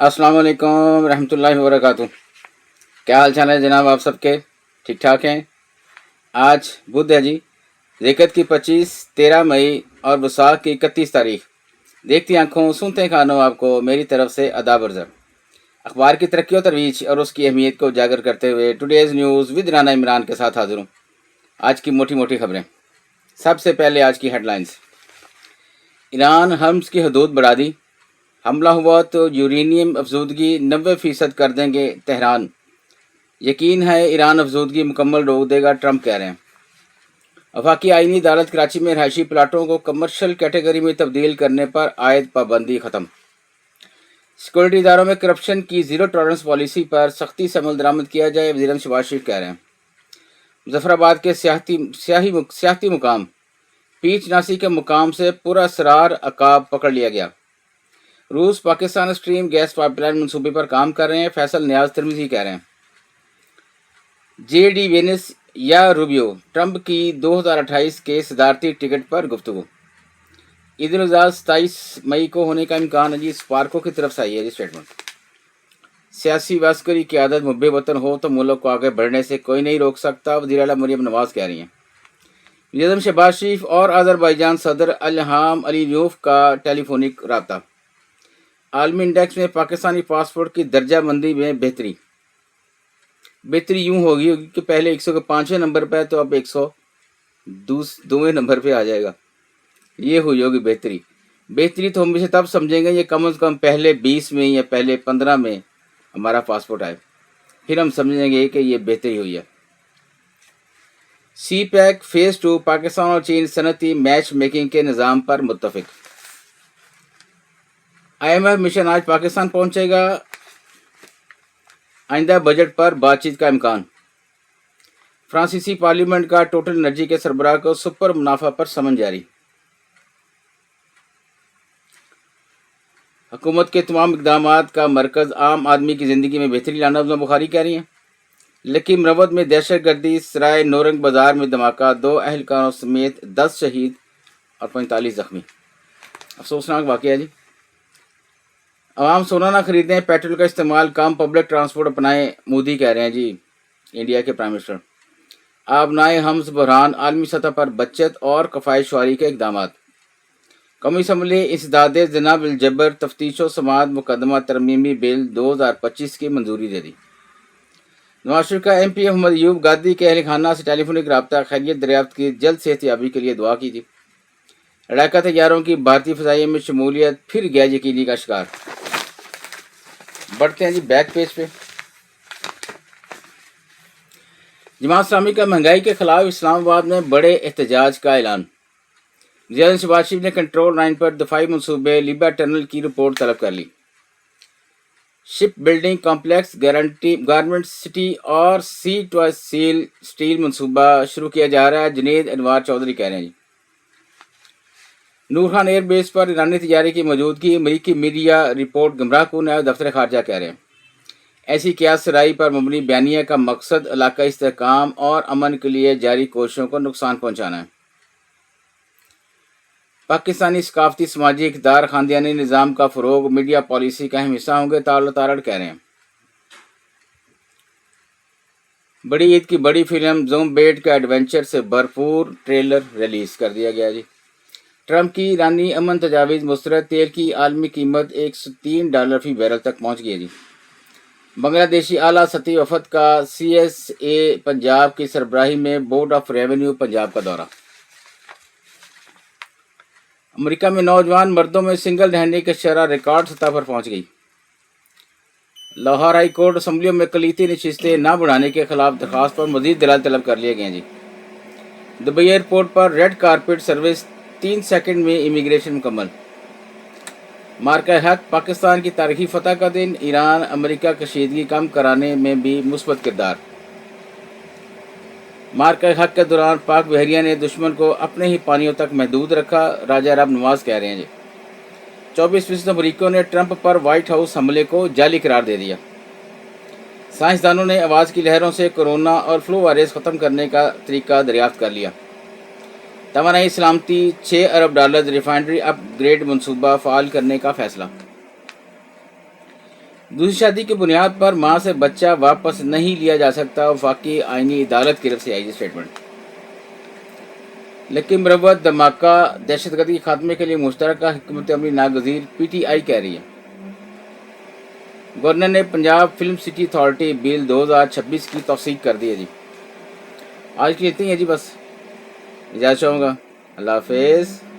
अस्सलाम वालेकुम रहमतुल्लाहि वबरकातुहू। क्या हाल चाल है जनाब, आप सबके ठीक ठाक हैं। आज बुध है जी, ज़िलक़द की 25, 13 मई और वसाख की 31 तारीख। देखती आंखों सुनते कानों आपको मेरी तरफ से अदाब अर्ज़। अखबार की तरक्की और तरवीज और उसकी अहमियत को उजागर करते हुए today's news with Rana Imran के साथ हाजिर हूँ। आज की मोटी मोटी खबरें। सबसे पहले आज की हेडलाइंस। ईरान हम्स की हदूद बढ़ा दी, हमला हुआ तो यूरेनियम अफजूदगी 90% कर देंगे तेहरान। यकीन है ईरान अफजूदगी मुकम्मल रोक देगा, ट्रंप कह रहे हैं। वफाकी आईनी अदालत कराची में रहायशी प्लाटों को कमर्शियल कैटेगरी में तब्दील करने पर आयद पाबंदी ख़त्म। सिक्योरिटी इदारों में करप्शन की ज़ीरो टॉलरेंस पॉलिसी पर सख्ती से अमल दरामद किया जाए, वज़ीर शहबाज शरीफ कह रहे हैं। मुजफ्फराबाद के सियाहती मुकाम पीच नासी के मुकाम से पूरा सरार अकाब पकड़ लिया गया। रूस पाकिस्तान स्ट्रीम गैस पाइपलाइन मंसूबे पर काम कर रहे हैं, फैसल नियाज तिरमिज़ी कह रहे हैं। JD वेनिस या रूबियो, ट्रंप की 2028 के सदारती टिकट पर गुफ्तगू। ईद उल अज़हा 27 मई को होने का इम्कान है जी, स्पार्को की तरफ से आई है जी स्टेटमेंट। सियासी वास्करी की आदत मुब्बे वतन हो तो मुल्क को आगे बढ़ने से कोई नहीं रोक सकता, वज़ीर आला मरियम नवाज़ कह रही हैं। वज़ीर शहबाज शरीफ और अज़रबैजान सदर इल्हाम अलीयेव का टेलीफोनिक रब्ता। आलमी इंडेक्स में पाकिस्तानी पासपोर्ट की दर्जाबंदी में बेहतरी यूँ होगी कि पहले 100 के 5वें नंबर पर है तो अब 102वें नंबर पे आ जाएगा। ये हुई होगी बेहतरी तो हम इसे तब समझेंगे ये कम से कम पहले 20 में या पहले 15 में हमारा पासपोर्ट आए, फिर हम समझेंगे कि ये बेहतरी हुई है। CPEC फेज़ 2 पाकिस्तान और चीन सनती मैच मेकिंग के निज़ाम पर मुत्तफिक। IMF मिशन आज पाकिस्तान पहुंचेगा, आइंदा बजट पर बातचीत का इम्कान। फ्रांसीसी पार्लियामेंट का टोटल एनर्जी के सरबराह को सुपर मुनाफा पर समन जारी। हुकूमत के तमाम इकदामात का मरकज़ आम आदमी की ज़िंदगी में बेहतरी लाना, उज़मा बुखारी कह रही हैं। लेकिन मरवत में दहशत गर्दी, सराय नौरंग बाजार में धमाका, 2 अहलकारों समेत 10 शहीद और 45 जख्मी। अफसोसनाक वाक़या जी। आवाम सोना ना खरीदें, पेट्रोल का इस्तेमाल कम, पब्लिक ट्रांसपोर्ट अपनाएं, मोदी कह रहे हैं जी, इंडिया के प्राइम मिनिस्टर। आबनाए हम्स बहरान, आलमी सतह पर बचत और कफ़ायत शुआरी के इक़दाम। कौमी असम्बली इंसदाद ज़िना बिलजबर तफ्तीश समात मुकदमा तरमीमी बिल 2025 की मंजूरी दे दी। नवाज शरीफ का MP मोहम्मद अयूब गादी के अहल खाना से टेलीफोनिक रब्ता, खैरियत दरियाफ्त की, जल्द सेहतयाबी के लिए दुआ की थी। लड़ाका तैयारों की भारतीय फ़ज़ाइया में शमूलियत फिर गैर यकीनी का शिकार। बढ़ते हैं जी बैक पेज पे। जमात इस्लामी का महंगाई के खिलाफ इस्लामाबाद में बड़े एहतजाज का ऐलान। वज़ीर शहबाज शरीफ ने कंट्रोल लाइन पर दफाई मनसूबे लिबा टनल की रिपोर्ट तलब कर ली। Ship building complex, garment city और सी टू सील स्टील मनसूबा शुरू किया जा रहा है, जुनैद अनवार चौधरी कह रहे हैं जी। नूर खान एयरबेस पर ईरानी तैयारी की मौजूदगी, अमरीकी मीडिया रिपोर्ट गुमराह कुन है, दफ्तर खारजा कह रहे हैं। ऐसी कियास सराई पर मबनी बयानिया का मकसद इलाका इस्तेहकाम और अमन के लिए जारी कोशिशों को नुकसान पहुँचाना है। पाकिस्तानी सकाफती समाजी इक़्तिदार खानदानी निज़ाम का फ़रोग़ मीडिया पॉलिसी का अहम हिस्सा होंगे, तारड़ कह रहे हैं। बड़ी ईद की बड़ी फिल्म ज़ोम्बेट के एडवेंचर से भरपूर ट्रेलर रिलीज़ कर दिया गया जी। ट्रंप की ईरानी अमन तजावीज़ मुस्तरद, तेल की आलमी कीमत $103 फी बैरल तक पहुँच गई है जी। बांग्लादेशी आला सतही वफद का CSA पंजाब की सरबराही में बोर्ड ऑफ रेवेन्यू पंजाब का दौरा। अमेरिका में नौजवान मर्दों में सिंगल रहने की शरह रिकॉर्ड सतह पर पहुंच गई। लाहौर हाई कोर्ट असम्बलियों में अक़लियती नशिस्तें न बढ़ाने के खिलाफ दरख्वास्त पर मज़ीद दलाल तलब कर लिए गए हैं जी। दुबई एयरपोर्ट पर रेड कारपेट सर्विस, 3 सेकंड में इमिग्रेशन मुकम्मल। मार्का हक पाकिस्तान की तारीखी फतह का दिन, ईरान अमेरिका कशीदगी कम कराने में भी मुस्बत किरदार। मार्का हक के दौरान पाक बहरिया ने दुश्मन को अपने ही पानियों तक महदूद रखा, राजा अरब नवाज कह रहे हैं जी। 24% अमरीकियों ने ट्रंप पर व्हाइट हाउस हमले को जाली करार दे दिया। साइंसदानों ने आवाज़ की लहरों से कोरोना और फ्लू वायरस ख़त्म करने का तरीका दरियाफ्त कर लिया। तवानाई सलामती, $6 अरब रिफाइनरी अपग्रेड मनसूबा फ़ाल करने का फ़ैसला। دوسری شادی کی بنیاد پر ماں سے بچہ واپس نہیں لیا جا سکتا، وفاقی آئینی عدالت کی طرف سے آئی اسٹیٹمنٹ۔ لکی مروت دھماکہ دہشت گردی کے خاتمے کے لیے مشترکہ حکمت عملی ناگزیر، پی ٹی آئی کہہ رہی ہے۔ گورنر نے پنجاب فلم سٹی اتھارٹی بل 2026 کی توثیق کر دی ہے جی۔ آج کی اتنی ہے جی، بس اجازت چاہوں گا، اللہ حافظ۔